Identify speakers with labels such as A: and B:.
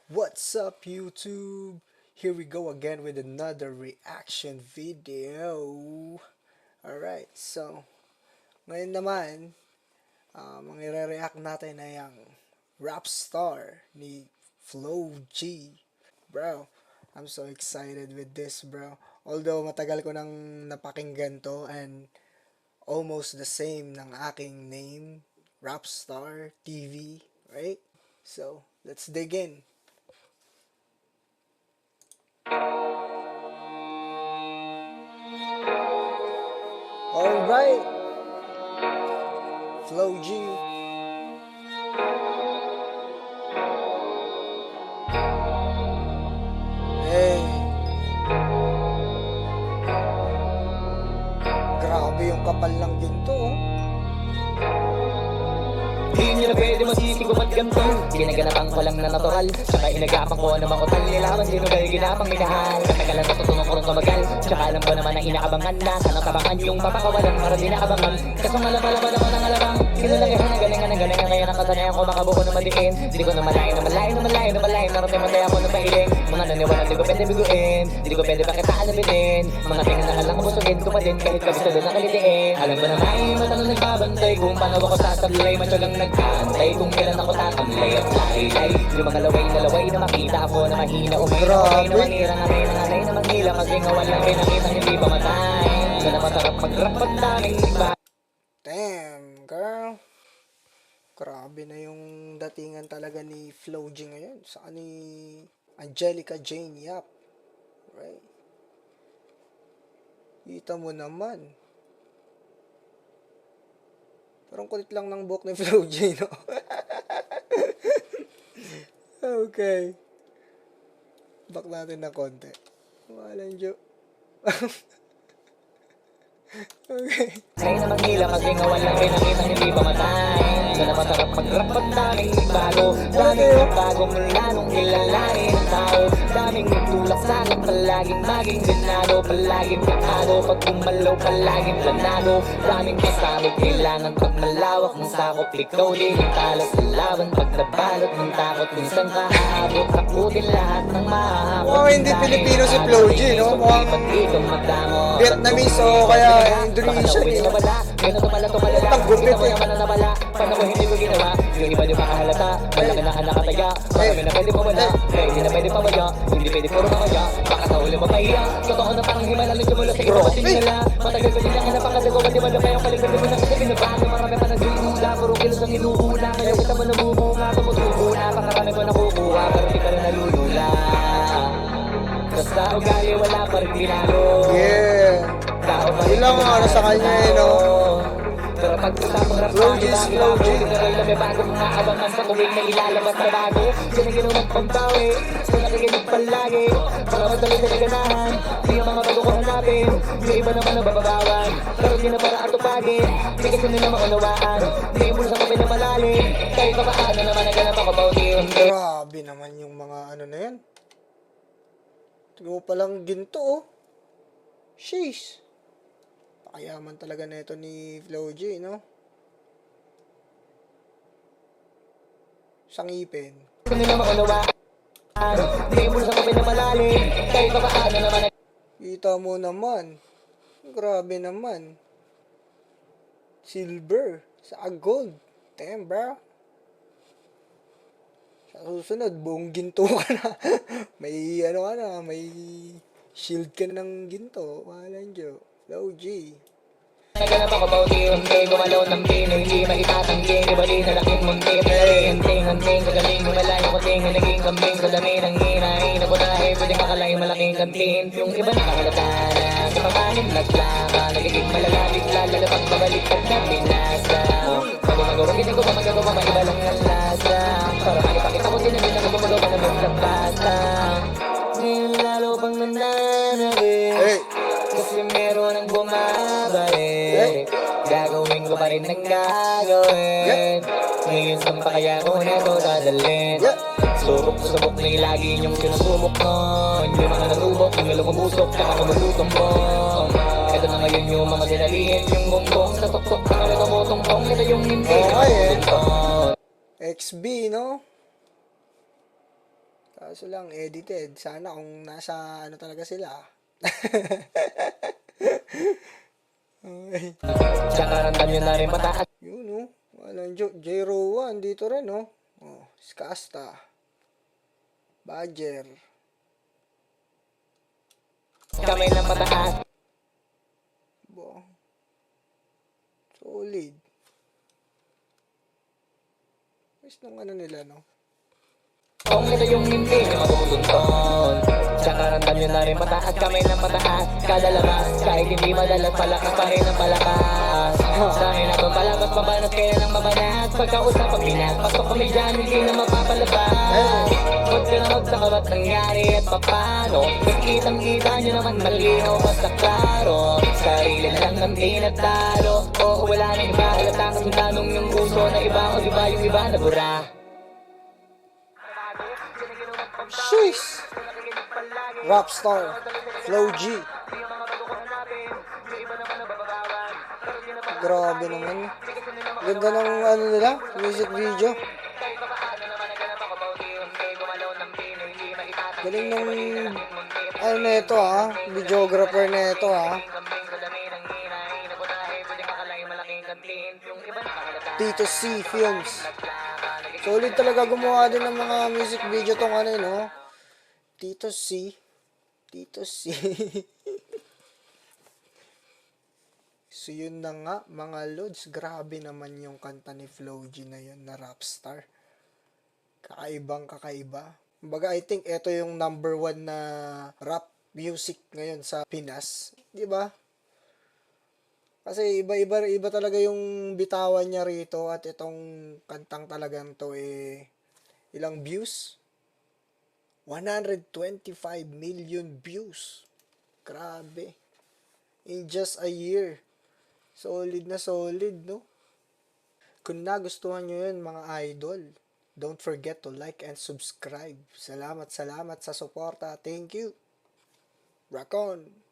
A: What's up, YouTube? Here we go again with another reaction video. Alright, so ngayon naman, ang i-react natin ay ang Rap Star ni Flo G. Bro, I'm so excited with this, bro. Although matagal ko nang napakinggan to and almost the same ng aking name, Rap Star TV, right? So, let's dig in. Alright, Flo G. Hey, grabe yung kapal ng ginto, oh.
B: Di nyo na pwede masisig at ganito. Ginaganapan ko lang na natural, tsaka inagapan ko na makutal. Nilaman din ugal, ginapang minahal. Katagalan natutunan ko rin tumagal, tsaka alam ko naman ang inakabangan na sanang tabangan yung papakawalan para di nakabangan. Kasang malapalaban ako ng alabang, kinalakihan ng galingan kaya nakasanayan ko makabuko na madiin. Di ko na malayo narating matay ako na pahiling. Mga naniwala di ko pwede biguin, di ko pwede pakitaan na bilin. Mga tingin na halang busugin ko pa din kahit kabisa doon nakalitiin. Alam ko na may matanong nagbabantay kung paano ako sasablay. Matyagang nagkantay kung kailan ako tatamlay at laylay. Yung mga laway na makita ako na mahina umay na manira na may nanganay na manila. Kasi nga walang pinakita hindi pa matay. Na napasarap mag-rap pag daming iba.
A: Damn, girl. Grabe na yung datingan talaga ni Flo G ngayon. Saka ni Angelica Jane Yap. Right? Kita mo naman. Parang kulit lang ng buhok ni Flo G, no? Okay. Back natin na konti. Walang joke. Okay.
B: Say na manila kasi nga walang pinakita hindi pa matay. Na napasarap mag-rap at daming bago. Daming bago mula nung kilalanin ang tao. Daming nagtulak sa akin palaging maging ganado. Palaging kakado pag kumalaw palaging planado. Daming kasabot kailangan pag malawak ng sakop. Ikaw din yung talas sa laban pag nabalot ng takot. Minsan kahaabot takutin lahat ng mahahapot.
A: Mukhang hindi Pilipino si Flo G, no? Mukhang Vietnamese o kaya Indonesian, eh. Ang gupit, eh.
B: Paano ko hindi ko ginawa? Yung iba di makahalata. Malaki na nakataya. Marami na pwede mawala. Hindi na pwede pamaya. Hindi pwede puro mamaya. Baka sa huli mapahiya. Totoo na parang himala lang sumula sa iba kasi nila. Matagal ko din lang napakagawa. Di ba na kayong kaligtan mo na kasi binabago. Marami pa nagsinuhula. Puro kilos ang inuhula. Kaya kita mo namumuna. Tumutubo na. Pakarami ko nakukuha. Pero di ka na nalulula. Basta ugali wala pa rin binago.
A: Yeah. Ilang ano sa kanya, eh, no?
B: Pero pag usapang rap
A: Flo G is Flo G.
B: Pero ilang may bagong maabangan sa tuwing na ilalabas na bago. Sino ginawang pagtawi, sino nakikinig palagi. Mga madali sa naganahan, di ang mga bago ko hanapin. Yung iba naman ang bababawan, pero di na para atupagin. Di kasi nila maunawaan, di yung bulsa ko pinamalalim. Kahit pa paano naman naganap ako bautin.
A: Grabe naman yung mga ano na yan. Tingnan mo palang ginto, oh. Sheesh. Pakayaman talaga na ito ni Flo G, no? Sangipin.
B: Di nila maunawaan, di yung bulsa ko pinamalalim. Kahit pa paano naman
A: Kita mo naman. Grabe naman. Silver. Sa gold. Damn, bro. Sa susunod, buong ginto ka na. May ano ka na, may shield ka na ng ginto. Walang joke. Flo G.
B: naganap ako bauti, hindi gumalaw ng pino, hindi maitatanggi, di ba di nalaking munti, hanting, kagaling, malayo ko ting, naging kambing, sa dami ng hinahin, ako na eh, pwede makalayo malaking kantin, yung iba nakahalata na, sa pamanin, naglaka, nagiging malalabig, lalo pag pabalik at na pinasa, pag gumagawa, hindi ko pa magagawa, maiba lang ang lasa, para makipakita ko, sinabi na gumagawa ka na ng basta, ngayon lalo pang nananabik,
A: Hey!
B: kasi meron ang bumabalik. Gagawin ko pa rin ang gagawin. Ngayon saan pa kaya ko na ito dadalhin? Subok na yung lagi niyong sinusubok nun. Yung mga natubok, yung lumubusok, tsaka lumulutong mo. Ito na ngayon yung mga sinalihin, yung bumbong sa tuktok, saka na tumutungtong. Ito yung hindi
A: Okay, eh. XB, no? Kaso lang, edited. Sana kung nasa ano talaga sila. Okay.
B: Tsaka ramdam nyo na rin mataas
A: Yun, oh. Walang J-Rowa, dito rin, oh. Oh, Skasta. Badger.
B: kamay ng mataas.
A: Bo. Solid. Gusto nung ano nila, no?
B: Kung ito yung hindi nyo matutunton, tsaka ramdam nyo na rin mataas, kamay ng mataas. Kada labas, kahit hindi madalas, palakas pa rin ang palakas. Dahil ako palakas, mabanat kaya ng mabanat. Pagkausap pag pinas, pasok kami dyan, hindi na mapapalabas. Huwag ka na magtaka ba't nangyari at papano. Nagkitang-kita nyo naman malinaw, basta klaro. Sarili na lang ng tinatalo. Oo, wala nang iba, halata kasi tanong yung gusto na iba. O diba yung iba na bura.
A: Sheesh! Rockstar. Flow G. Grabe naman. Ganda ng ano nila, music video. Galing ng ano na ito ha, videographer na ito ha. Tito C Films. Solid talaga gumawa din ng mga music video tong ano no. Tito C. Tito C. So yun na nga mga lods, grabe naman yung kanta ni Flo G na yun na Rapstar. Kakaibang kakaiba. Kumbaga I think ito yung number 1 na rap music ngayon sa Pinas, 'di ba? Kasi iba talaga yung bitawan niya rito at itong kantang talagang to ilang views? 125 million views. Grabe. In just a year. Solid na solid, no? Kung nagustuhan nyo yun, mga idol, don't forget to like and subscribe. Salamat sa suporta. Thank you. Rock on!